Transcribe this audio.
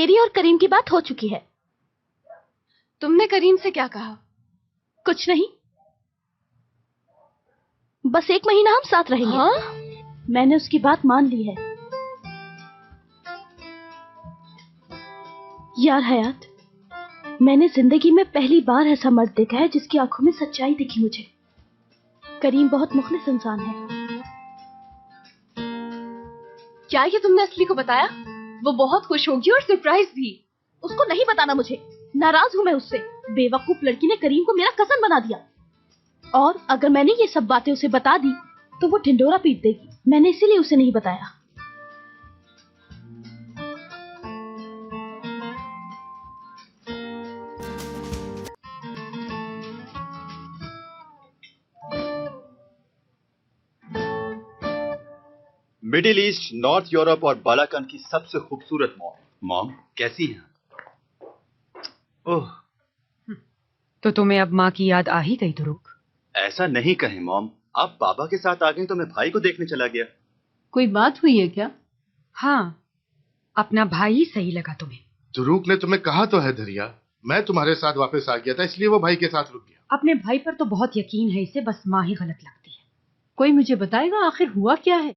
मेरी और करीम की बात हो चुकी है। तुमने करीम से क्या कहा? कुछ नहीं, बस 1 महीना हम साथ रहेंगे। हाँ? मैंने उसकी बात मान ली है। यार हयात, मैंने जिंदगी में पहली बार ऐसा मर्द देखा है जिसकी आंखों में सच्चाई दिखी मुझे। करीम बहुत मुखलिस इंसान है। क्या ये तुमने असली को बताया? वो बहुत खुश होगी और सरप्राइज भी। उसको नहीं बताना मुझे, नाराज हूं मैं उससे। बेवकूफ लड़की ने करीम को मेरा कसन बना दिया, और अगर मैंने ये सब बातें उसे बता दी तो वो ढिंडोरा पीट देगी। मैंने इसीलिए उसे नहीं बताया। मिडिल ईस्ट, नॉर्थ यूरोप और बालाकन की सबसे खूबसूरत मॉम। मॉम कैसी हैं? ओह, तो तुम्हें अब माँ की याद आ ही गई दुरूक? ऐसा नहीं कहें मॉम, आप बाबा के साथ आ गई तो मैं भाई को देखने चला गया। कोई बात हुई है क्या? हाँ, अपना भाई ही सही लगा तुम्हें। दुरूक ने तुम्हें कहा तो है दरिया, मैं तुम्हारे साथ वापस आ गया था, इसलिए वो भाई के साथ रुक गया। अपने भाई पर तो बहुत यकीन है इसे, बस माँ ही गलत लगती है। कोई मुझे बताएगा आखिर हुआ क्या है?